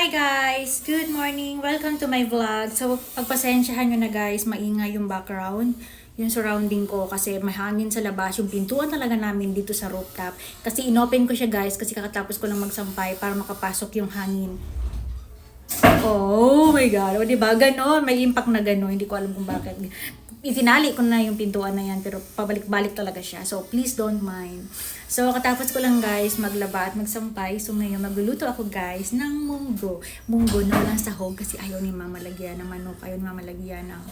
Hi guys! Good morning! Welcome to my vlog. So, pagpasensyahan nyo na guys, maingay yung background, yung surrounding ko kasi mahangin sa labas. Yung pintuan talaga namin dito sa rooftop. Kasi inopen ko siya guys kasi kakatapos ko lang magsampay para makapasok yung hangin. Oh my God! O diba? Ganon. May impact na ganon. Hindi ko alam kung bakit. Itinali ko na yung pintuan na yan pero pabalik-balik talaga siya. So, please don't mind. So, katapos ko lang guys maglaba at magsampay. So, ngayon magluluto ako guys ng munggo. Munggo na walang sahog kasi ayaw ni mama lagyan ng manok. Ayaw ni mama lagyan ng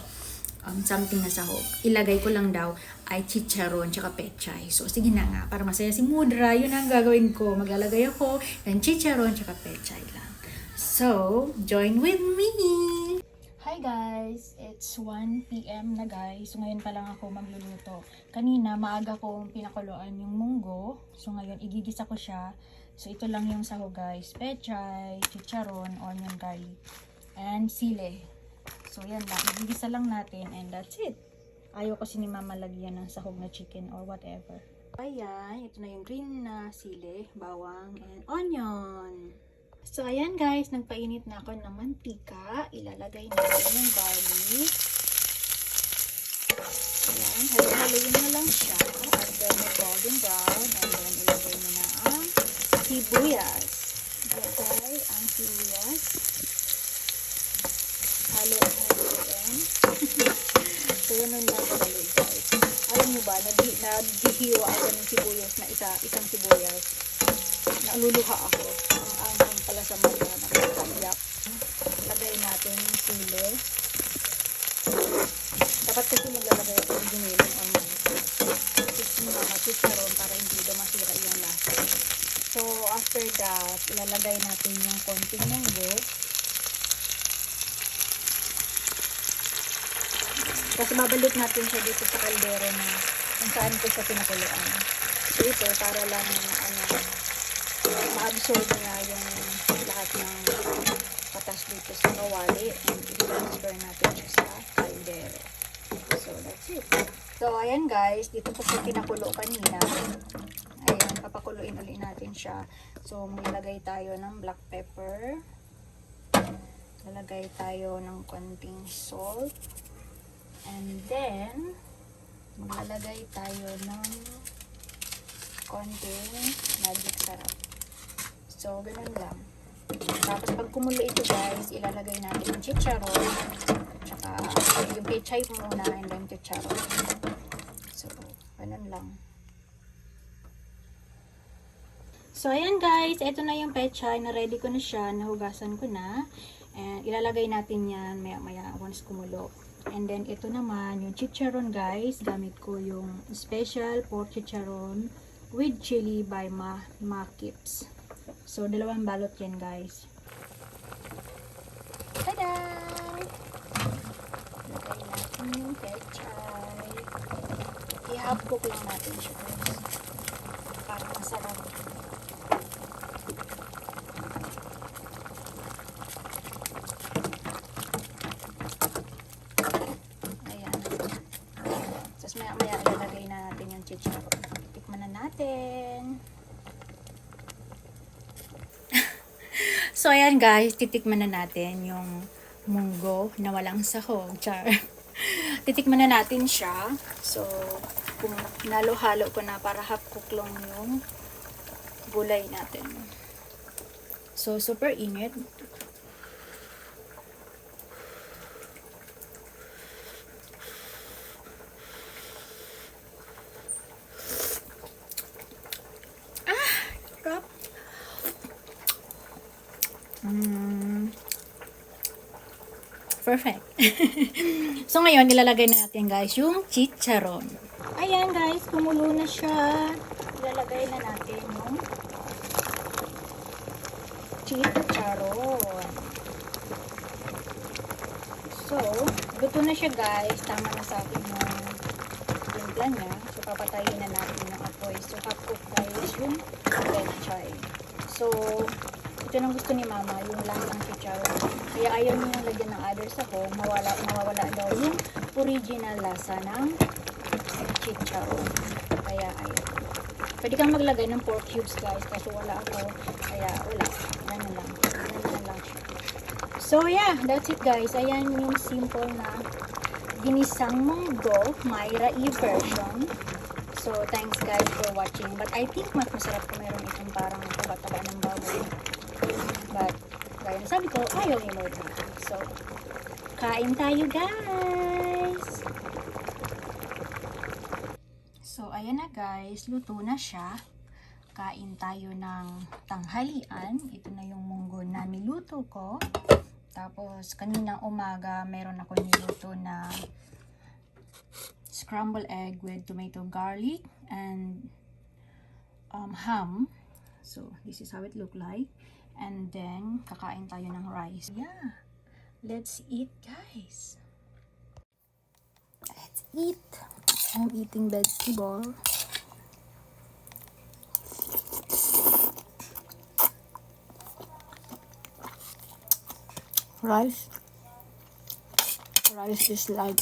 something na sahog. Ilagay ko lang daw ay chicharon tsaka pechay. So, sige na nga. Para masaya si Mudra, yun ang gagawin ko. Maglalagay ako ng chicharon tsaka pechay lang. So, join with me! Hi guys! It's 1 PM na guys. So ngayon pa lang ako magluluto. Kanina maaga kong pinakuluan yung munggo. So ngayon igigisa ko siya. So ito lang yung sahog guys. Pechay, chicharon, onion, garlic, and sile. So yan lang. Igigisa lang natin and that's it. Ayaw kasi ni mama lagyan ng sahog na chicken or whatever. Ayan. Ito na yung green na sile, bawang, and onion. So, ayan guys, nagpainit na ako ng mantika. Ilalagay natin yung garlic. Ayan, halo-haloyin na lang siya. At then, mag-golden brown. And then, ilagay mo na ang sibuyas. Ilagay ang sibuyas. Halo-haloyin. So, ganun lang halo guys. Alam nyo ba, naghihiwa ako ng sibuyas na isang sibuyas. Naluluha ako. Ang anghang pala sa mga nakakayak. Lagay natin yung sili. Dapat kasi maglalagay ako ng giniling on mga chicharon para hindi daw masira yung lasa. So, after that, ilalagay natin yung konting munggo. Kasi babalik natin siya dito sa kaldero na kung saan ko siya pinakuluan. So, ito para lang ma-absorb na yung lahat ng patas dito sa kawali and i-transfer natin siya sa kaldero. So, that's it. So, ayan guys, dito ko siya pinakulo kanina. Ayan, papakuluin ulit natin siya. So, maglalagay tayo ng black pepper. Lalagay tayo ng konting salt. And then, maglalagay tayo ng konting magic sarap. So, ganun lang. Tapos, pag kumulo ito guys, ilalagay natin yung chicharon. Tsaka, yung pechay muna and then chicharon. So, ganun lang. So, ayan guys. Ito na yung pechay. Na-ready ko na siya. Nahugasan ko na. And, ilalagay natin yan maya-maya once kumulo. And then, ito naman, yung chicharon guys. Gamit ko yung special pork chicharon with chili by Makips. So, dalawang balot yan, guys. Tada! Lagay natin yung pechay. I-half cook lang natin siya, guys. Para masarap. Ayan. Tapos maya-maya ilalagay na natin yung chicharon. Tikman na natin. So, ayan guys, titikman na natin yung munggo na walang sahog. Char. Titikman na natin siya. So, kung nalo-halo ko na para half cook lang yung gulay natin. So, super init. Perfect. So, ngayon, ilalagay na natin guys yung chicharon. Ayan guys, kumulo na siya. Ilalagay na natin yung chicharon. So, luto na siya guys. Tama na sa akin yung timpla niya. So, papatayin na natin yung apoy. So, half cook guys yung pechay. So, ito nang gusto ni mama, yung lasang chicharon. Kaya ayaw niya lagyan ng other sahog, mawawala daw yung original lasa ng chicharon. Kaya ayaw. Pwede kang maglagay ng pork cubes guys, kaso wala ako. Kaya wala. Ganun lang. Ganun lang siya. So yeah, that's it guys. Ayan yung simple na ginisang munggo, Myra E version. So thanks guys for watching. But I think mas masarap kung meron itong parang taba-taba ng baboy. But gaya na sabi ko, ayaw ni Lord na. So kain tayo guys! So ayan na guys, luto na siya. Kain tayo ng tanghalian. Ito na yung munggo na niluto ko. Tapos, kaninang umaga, meron ako niluto na scrambled egg with tomato garlic and ham. So, this is how it look like. And then, kakain tayo ng rice. Yeah. Let's eat, guys. Let's eat. I'm eating vegetable. Rice is like